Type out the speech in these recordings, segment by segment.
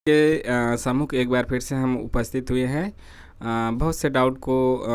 के सम्मुख एक बार फिर से हम उपस्थित हुए हैं बहुत से डाउट को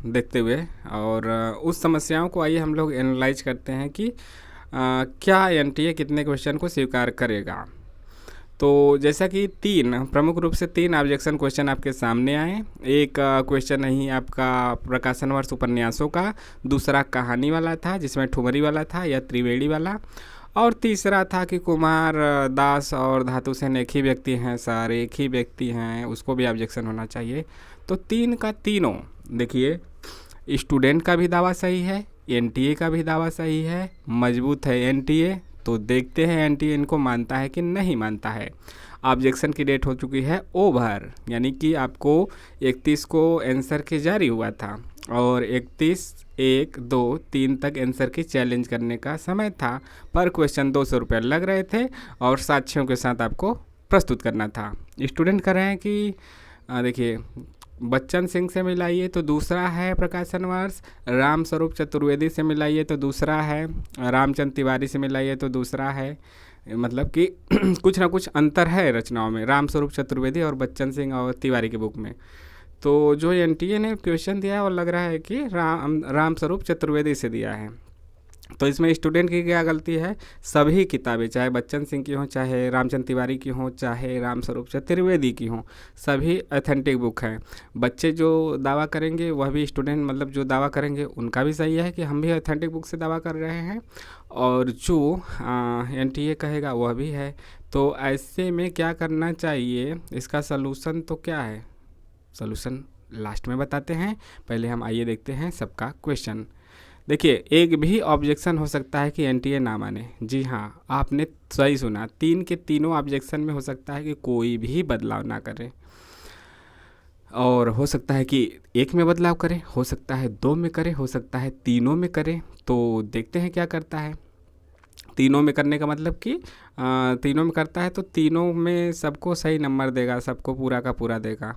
देखते हुए और उस समस्याओं को आइए हम लोग एनालाइज करते हैं कि क्या एनटीए कितने क्वेश्चन को स्वीकार करेगा। तो जैसा कि तीन प्रमुख रूप से तीन ऑब्जेक्शन क्वेश्चन आपके सामने आए। एक क्वेश्चन नहीं आपका प्रकाशन वर्ष उपन्यासों का, दूसरा कहानी वाला था जिसमें ठुमरी वाला था या त्रिवेणी वाला, और तीसरा था कि कुमार दास और धातु सेन एक ही व्यक्ति हैं सर, एक ही व्यक्ति हैं, उसको भी ऑब्जेक्शन होना चाहिए। तो तीन का तीनों देखिए, स्टूडेंट का भी दावा सही है, एनटीए का भी दावा सही है, मजबूत है एनटीए। तो देखते हैं एनटीए इनको मानता है कि नहीं मानता है। ऑब्जेक्शन की डेट हो चुकी है ओवर, यानी कि आपको 31 को आंसर की जारी हुआ था और 31 1 2 3 तक आंसर की चैलेंज करने का समय था। पर क्वेश्चन 200 रुपये लग रहे थे और साक्ष्यों के साथ आपको प्रस्तुत करना था। स्टूडेंट कर रहे हैं कि देखिए, बच्चन सिंह से मिलाइए तो दूसरा है प्रकाशन वर्ष, राम स्वरूप चतुर्वेदी से मिलाइए तो दूसरा है, रामचंद्र तिवारी से मिलाइए तो दूसरा है। मतलब कि कुछ ना कुछ अंतर है रचनाओं में, राम स्वरूप चतुर्वेदी और बच्चन सिंह और तिवारी की बुक में। तो जो एनटीए ने क्वेश्चन दिया है वो लग रहा है कि राम स्वरूप चतुर्वेदी से दिया है। तो इसमें स्टूडेंट की क्या गलती है? सभी किताबें, चाहे बच्चन सिंह की हों, चाहे रामचंद्र तिवारी की हों, चाहे राम स्वरूप चतुर्वेदी की हों, सभी ऑथेंटिक बुक हैं। बच्चे जो दावा करेंगे वह भी स्टूडेंट, मतलब जो दावा करेंगे उनका भी सही है कि हम भी ऑथेंटिक बुक से दावा कर रहे हैं, और जो एनटीए कहेगा वह भी है। तो ऐसे में क्या करना चाहिए? इसका सलूशन तो क्या है? सॉल्यूशन लास्ट में बताते हैं, पहले हम आइए देखते हैं सबका क्वेश्चन। देखिए, एक भी ऑब्जेक्शन हो सकता है कि एनटीए ना माने। जी हाँ, आपने सही सुना, तीन के तीनों ऑब्जेक्शन में हो सकता है कि कोई भी बदलाव ना करे, और हो सकता है कि एक में बदलाव करे, हो सकता है दो में करे, हो सकता है तीनों में करे। तो देखते हैं क्या करता है। तीनों में करने का मतलब कि तीनों में करता है तो तीनों में सबको सही नंबर देगा, सबको पूरा का पूरा देगा।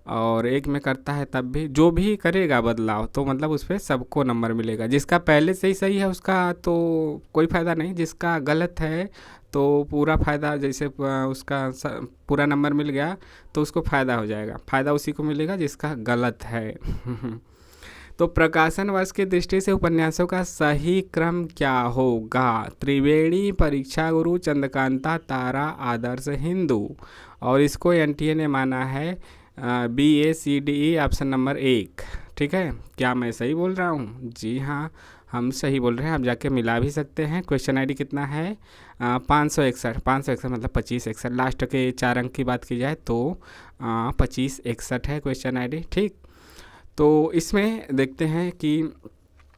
और एक में करता है तब भी जो भी करेगा बदलाव तो मतलब उस पर सबको नंबर मिलेगा। जिसका पहले से ही सही है उसका तो कोई फ़ायदा नहीं, जिसका गलत है तो पूरा फ़ायदा, जैसे उसका पूरा नंबर मिल गया तो उसको फ़ायदा हो जाएगा। फ़ायदा उसी को मिलेगा जिसका गलत है। तो प्रकाशन वर्ष की दृष्टि से उपन्यासों का सही क्रम क्या होगा? त्रिवेणी, परीक्षा गुरु, चंद्रकांता, तारा, आदर्श हिंदू। और इसको एनटीए ने माना है BACDE ऑप्शन नंबर 1। ठीक है, क्या मैं सही बोल रहा हूँ? जी हाँ, हम सही बोल रहे हैं। आप जाके मिला भी सकते हैं। क्वेश्चन आईडी कितना है? 561। 561 मतलब 2561। लास्ट के 4 अंक की बात की जाए तो 2561 है क्वेश्चन आईडी। ठीक, तो इसमें देखते हैं कि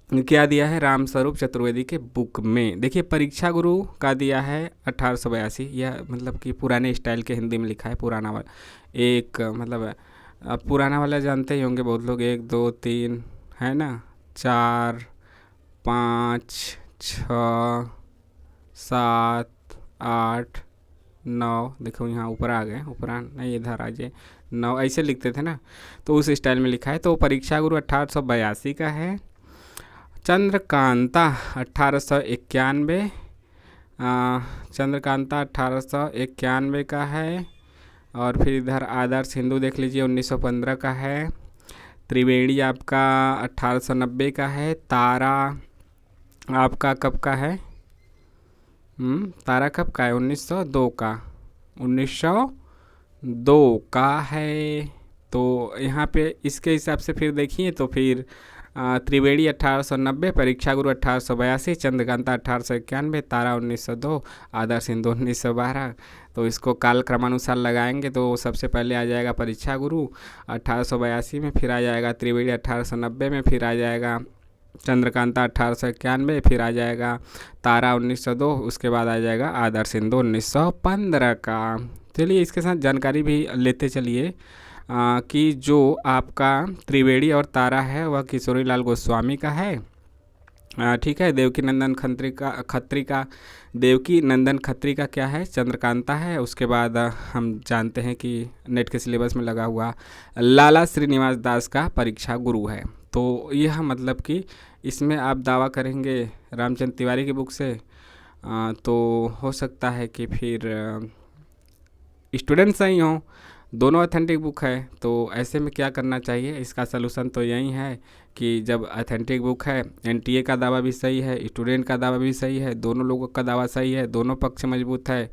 क्या दिया है राम स्वरूप चतुर्वेदी के बुक में। देखिए, परीक्षा गुरु का दिया है 1882। यह मतलब कि पुराने स्टाइल के हिंदी में लिखा है, पुराना वाला। एक मतलब पुराना वाला जानते ही होंगे बहुत लोग, 1 2 3 है ना, 4 5 6 7 8 9। देखो यहाँ ऊपर आ गए, ऊपर नहीं, इधर आ जाए, 9 ऐसे लिखते थे ना, तो उस स्टाइल में लिखा है। तो परीक्षा गुरु 1882 का है। चंद्रकांता 1891, चंद्रकांता 1891 का है। और फिर इधर आदर्श हिंदू देख लीजिए, 1915 का है। त्रिवेणी आपका 1890 का है। तारा आपका कब का है? तारा कब का है? 1902 का, 1902 का है। तो यहाँ पे इसके हिसाब से फिर देखिए तो फिर त्रिवेणी 1890, परीक्षा गुरु 1882, चंद्रकांता 1891, तारा 1902, आदर्श हिंदू 1912। तो इसको काल क्रमानुसार लगाएंगे तो सबसे पहले आ जाएगा परीक्षा गुरु 1882 में, फिर आ जाएगा त्रिवेणी 1890 में, फिर आ जाएगा चंद्रकांता 1891, फिर आ जाएगा तारा 1902, उसके बाद आ जाएगा आदर्श हिंदू 1915 का। चलिए इसके साथ जानकारी भी लेते चलिए कि जो आपका त्रिवेणी और तारा है वह किशोरी लाल गोस्वामी का है। ठीक है, देवकी नंदन खत्री का देवकी नंदन खत्री का क्या है? चंद्रकांता है। उसके बाद हम जानते हैं कि नेट के सिलेबस में लगा हुआ लाला श्रीनिवास दास का परीक्षा गुरु है। तो यह मतलब कि इसमें आप दावा करेंगे रामचंद्र तिवारी की बुक से तो हो सकता है कि फिर स्टूडेंट सही हों, दोनों ऑथेंटिक बुक है, तो ऐसे में क्या करना चाहिए? इसका सलूशन तो यही है कि जब ऑथेंटिक बुक है, एनटीए का दावा भी सही है, स्टूडेंट का दावा भी सही है, दोनों लोगों का दावा सही है, दोनों पक्ष मजबूत है,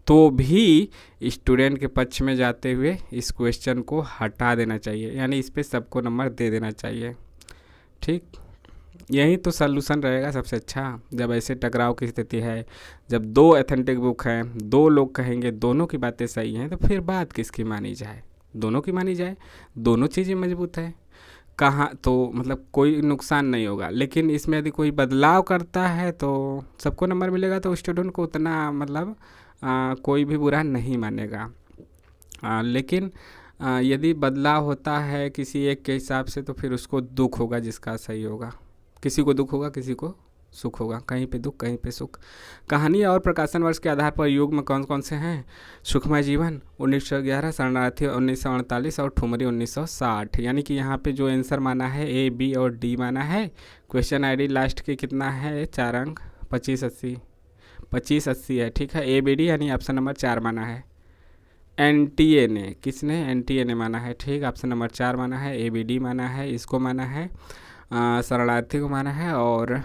तो भी स्टूडेंट के पक्ष में जाते हुए इस क्वेश्चन को हटा देना चाहिए, यानी इस पे सबको नंबर दे देना चाहिए। ठीक, यही तो सलूशन रहेगा सबसे अच्छा। जब ऐसे टकराव की स्थिति है, जब दो ऑथेंटिक बुक हैं, दो लोग कहेंगे दोनों की बातें सही हैं, तो फिर बात किसकी मानी जाए? दोनों की मानी जाए, दोनों चीज़ें मजबूत है, कहाँ तो मतलब कोई नुकसान नहीं होगा। लेकिन इसमें यदि कोई बदलाव करता है तो सबको नंबर मिलेगा, तो स्टूडेंट को उतना मतलब कोई भी बुरा नहीं मानेगा। लेकिन यदि बदलाव होता है किसी एक के हिसाब से, तो फिर उसको दुख होगा जिसका सही होगा। किसी को दुख होगा, किसी को सुख होगा, कहीं पे दुख कहीं पे सुख। कहानी और प्रकाशन वर्ष के आधार पर युग में कौन कौन से हैं? सुखमय जीवन 1911, शरणार्थी 1948 और ठुमरी 1960। यानी कि यहाँ पे जो आंसर माना है ए, बी और डी माना है। क्वेश्चन आईडी लास्ट के कितना है? 4 अंक 2580 है। ठीक है, ए बी डी यानी ऑप्शन नंबर 4 माना है। एनटीए ने, किसने? एनटीए ने माना है। ठीक, ऑप्शन नंबर 4 माना है, ए बी डी माना है, इसको माना है, शरणार्थी को माना है, और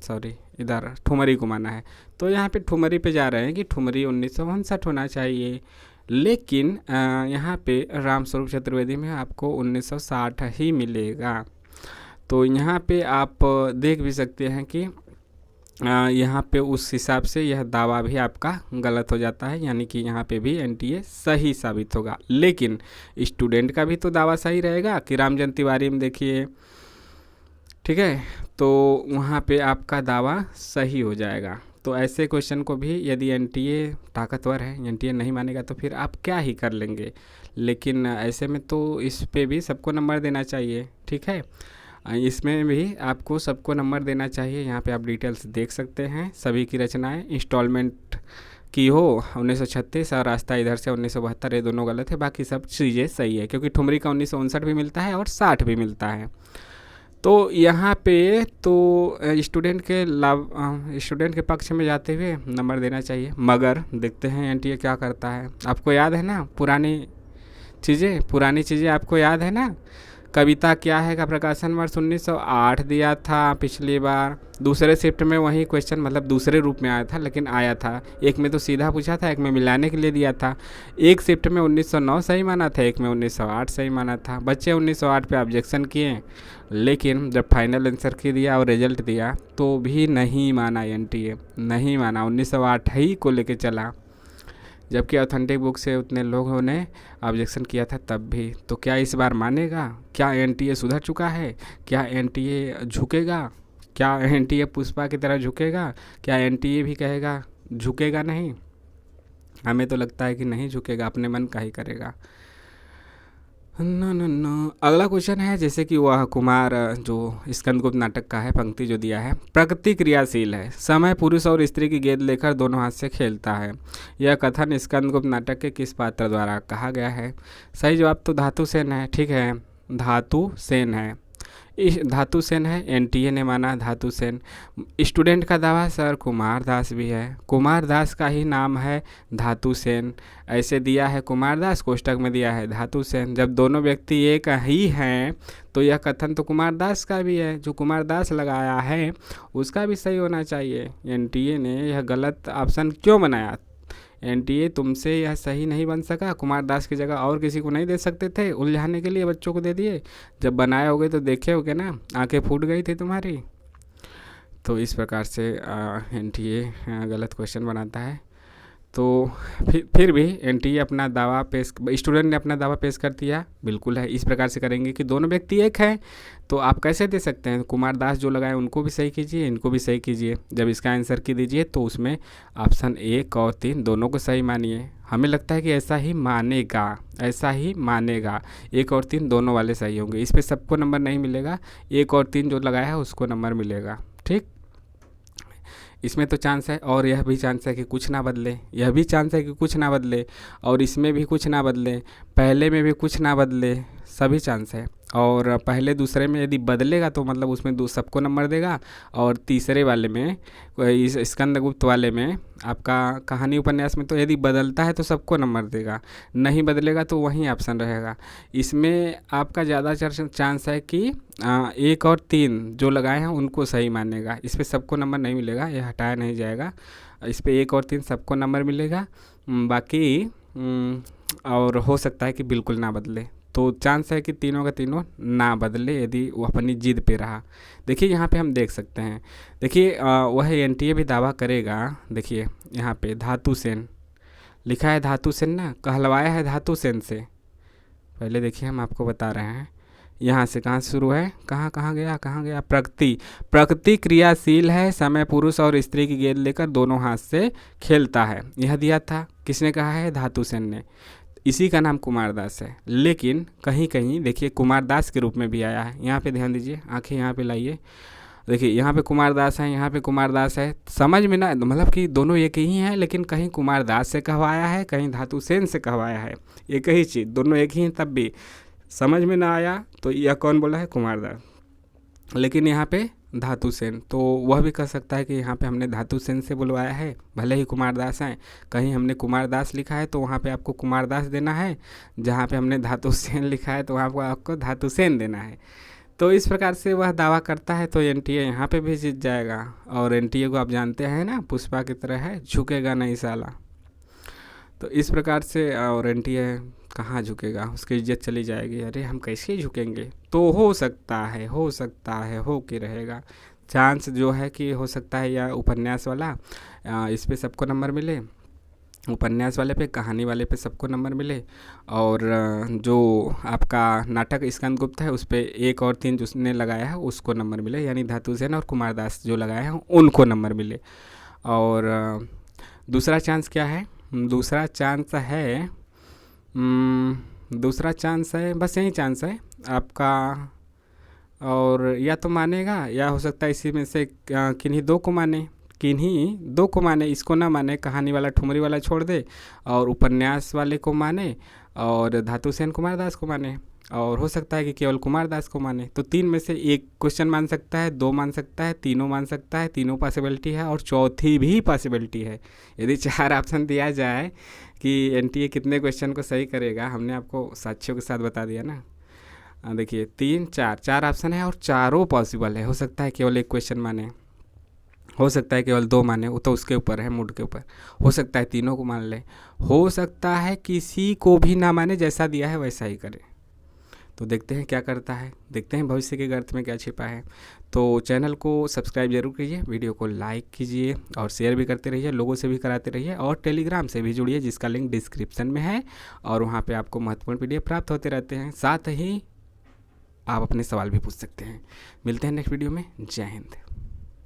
सॉरी इधर ठुमरी को माना है। तो यहाँ पे ठुमरी पे जा रहे हैं कि ठुमरी 1959 होना चाहिए, लेकिन यहाँ पे रामस्वरूप चतुर्वेदी में आपको 1960 ही मिलेगा। तो यहाँ पे आप देख भी सकते हैं कि यहाँ पे उस हिसाब से यह दावा भी आपका गलत हो जाता है, यानी कि यहाँ पे भी एनटीए सही साबित होगा। लेकिन स्टूडेंट का भी तो दावा सही रहेगा कि रामजन तिवारी में देखिए, ठीक है, तो वहाँ पे आपका दावा सही हो जाएगा। तो ऐसे क्वेश्चन को भी यदि एनटीए ताकतवर है, एनटीए नहीं मानेगा, तो फिर आप क्या ही कर लेंगे। लेकिन ऐसे में तो इस पे भी सबको नंबर देना चाहिए। ठीक है, इसमें भी आपको सबको नंबर देना चाहिए। यहाँ पे आप डिटेल्स देख सकते हैं, सभी की रचनाएं इंस्टॉलमेंट की हो 1936 और रास्ता इधर से 1972, ये दोनों गलत है, बाकी सब चीज़ें सही है, क्योंकि ठुमरी का 1959 भी मिलता है और 60 भी मिलता है। तो यहाँ पे तो स्टूडेंट के पक्ष में जाते हुए नंबर देना चाहिए। मगर देखते हैं एनटीए क्या करता है। आपको याद है ना पुरानी चीज़ें आपको याद है ना? कविता क्या है का प्रकाशन वर्ष 1908 दिया था पिछली बार। दूसरे शिफ्ट में वही क्वेश्चन मतलब दूसरे रूप में आया था, लेकिन आया था। एक में तो सीधा पूछा था, एक में मिलाने के लिए दिया था। एक शिफ्ट में 1909 सही माना था, एक में 1908 सही माना था। बच्चे 1908 पे ऑब्जेक्शन किए, लेकिन जब फाइनल आंसर की दिया और रिजल्ट दिया तो भी नहीं माना, एनटीए नहीं माना, 1908 ही को लेके चला। जबकि ऑथेंटिक बुक से उतने लोगों ने ऑब्जेक्शन किया था तब भी। तो क्या इस बार मानेगा? क्या एनटीए सुधर चुका है? क्या एनटीए झुकेगा? क्या एनटीए पुष्पा की तरह झुकेगा? क्या एनटीए भी कहेगा झुकेगा नहीं? हमें तो लगता है कि नहीं झुकेगा, अपने मन का ही करेगा। न अगला क्वेश्चन है, जैसे कि वह कुमार जो स्कंदगुप्त नाटक का है, पंक्ति जो दिया है, प्रकृति क्रियाशील है, समय पुरुष और स्त्री की गेंद लेकर दोनों हाथ से खेलता है। यह कथन स्कंदगुप्त नाटक के किस पात्र द्वारा कहा गया है? सही जवाब तो धातु सेन है। ठीक है, धातु सेन है, इस धातु सेन है, एनटीए ने माना धातु सेन। स्टूडेंट का दावा सर कुमार दास भी है, कुमार दास का ही नाम है धातु सेन, ऐसे दिया है कुमार दास, कोष्टक में दिया है धातु सेन। जब दोनों व्यक्ति एक ही हैं तो यह कथन तो कुमार दास का भी है, जो कुमार दास लगाया है उसका भी सही होना चाहिए। एनटीए ने यह गलत ऑप्शन क्यों बनाया? एनटीए तुमसे यह सही नहीं बन सका, कुमार दास की जगह और किसी को नहीं दे सकते थे? उलझाने के लिए बच्चों को दे दिए, जब बनाए होगे तो देखे होगे ना, आंखें फूट गई थी तुम्हारी। तो इस प्रकार से एनटीए गलत क्वेश्चन बनाता है। तो फिर भी एनटीए अपना दावा स्टूडेंट ने अपना दावा पेश कर दिया, बिल्कुल है। इस प्रकार से करेंगे कि दोनों व्यक्ति एक हैं, तो आप कैसे दे सकते हैं? कुमार दास जो लगाए उनको भी सही कीजिए, इनको भी सही कीजिए। जब इसका आंसर की दीजिए तो उसमें ऑप्शन 1 और 3 दोनों को सही मानिए। हमें लगता है कि ऐसा ही मानेगा, 1 और 3 दोनों वाले सही होंगे। इस पर सबको नंबर नहीं मिलेगा, 1 और 3 जो लगाया है उसको नंबर मिलेगा। ठीक, इसमें तो चांस है, और यह भी चांस है कि कुछ ना बदले, यह भी चांस है कि कुछ ना बदले, और इसमें भी कुछ ना बदले, पहले में भी कुछ ना बदले, सभी चांस है। और पहले दूसरे में यदि बदलेगा तो मतलब उसमें दो सबको नंबर देगा, और तीसरे वाले में इस स्कंदगुप्त वाले में आपका कहानी उपन्यास में तो यदि बदलता है तो सबको नंबर देगा, नहीं बदलेगा तो वही ऑप्शन रहेगा। इसमें आपका ज़्यादा चांस है कि 1 और 3 जो लगाए हैं उनको सही मानेगा। इस पर सबको नंबर नहीं मिलेगा, ये हटाया नहीं जाएगा। इस पर 1 और 3 सबको नंबर मिलेगा, बाकी और हो सकता है कि बिल्कुल ना बदले। तो चांस है कि तीनों का तीनों ना बदले यदि वो अपनी जिद पे रहा। देखिए यहाँ पे हम देख सकते हैं, देखिए वह एनटीए भी दावा करेगा। देखिए यहाँ पे धातु सेन लिखा है, धातु सेन ना, कहलवाया है धातु सेन से। पहले देखिए हम आपको बता रहे हैं, यहाँ से कहाँ से शुरू है, कहाँ कहाँ गया, प्रकृति। प्रकृति क्रियाशील है, समय पुरुष और स्त्री की गेंद लेकर दोनों हाथ से खेलता है। यह दिया था, किसने कहा है, धातु सेन ने। इसी का नाम कुमारदास है, लेकिन कहीं कहीं देखिए कुमारदास के रूप में भी आया है। यहाँ पे ध्यान दीजिए, आंखें यहाँ पे लाइए, देखिए यहाँ पे कुमारदास है, यहाँ पे कुमारदास है। समझ में ना, मतलब कि दोनों एक ही हैं, लेकिन कहीं कुमारदास से कहवाया है, कहीं धातु सेन से कहवाया है। एक ही चीज़, दोनों एक ही हैं, तब भी समझ में ना आया तो यह कौन बोला है, कुमारदास, लेकिन यहाँ पे धातु सेन। तो वह भी कह सकता है कि यहाँ पे हमने धातु सेन से बुलवाया है, भले ही कुमारदास हैं। कहीं हमने कुमारदास लिखा है तो वहाँ पे आपको कुमारदास देना है, जहाँ पे हमने धातु सेन लिखा है तो वहाँ पर आपको धातु सेन देना है। तो इस प्रकार से वह दावा करता है, तो एनटीए यहाँ पे भी जीत जाएगा। और एनटीए को आप जानते हैं ना, पुष्पा की तरह है, झुकेगा नहीं साला। तो इस प्रकार से, और एनटीए कहाँ झुकेगा, उसकी इज्जत चली जाएगी। अरे हम कैसे झुकेंगे। तो हो सकता है हो के रहेगा। चांस जो है कि हो सकता है या उपन्यास वाला इस पे सबको नंबर मिले, उपन्यास वाले पे, कहानी वाले पे सबको नंबर मिले, और जो आपका नाटक स्कंदगुप्त है उस पे 1 और 3 जिसने लगाया है उसको नंबर मिले, यानी धातु सेन और कुमारदास जो लगाए हैं उनको नंबर मिले। और दूसरा चांस क्या है, दूसरा चांस है बस यही चांस है आपका। और या तो मानेगा, या हो सकता है इसी में से किन्हीं दो को माने, इसको ना माने, कहानी वाला ठुमरी वाला छोड़ दे, और उपन्यास वाले को माने, और धातु सेन कुमारदास को माने, और हो सकता है कि केवल कुमारदास को माने। तो 3 में से एक क्वेश्चन मान सकता है, 2 मान सकता है, तीनों मान सकता है, तीनों पॉसिबिलिटी है, और चौथी भी पॉसिबिलिटी है। यदि 4 ऑप्शन दिया जाए कि एनटीए कितने क्वेश्चन को सही करेगा, हमने आपको साक्ष्यों के साथ बता दिया ना। देखिए 3, 4 ऑप्शन है और चारों पॉसिबल है। हो सकता है केवल एक क्वेश्चन माने, हो सकता है केवल 2 माने, वो तो उसके ऊपर है, मूड के ऊपर। हो सकता है तीनों को मान ले, हो सकता है किसी को भी ना माने, जैसा दिया है वैसा ही करे। तो देखते हैं क्या करता है, देखते हैं भविष्य के गर्त में क्या छिपा है। तो चैनल को सब्सक्राइब जरूर कीजिए, वीडियो को लाइक कीजिए, और शेयर भी करते रहिए, लोगों से भी कराते रहिए, और टेलीग्राम से भी जुड़िए जिसका लिंक डिस्क्रिप्शन में है, और वहाँ पे आपको महत्वपूर्ण पीडीएफ प्राप्त होते रहते हैं। साथ ही आप अपने सवाल भी पूछ सकते हैं। मिलते हैं नेक्स्ट वीडियो में। जय हिंद।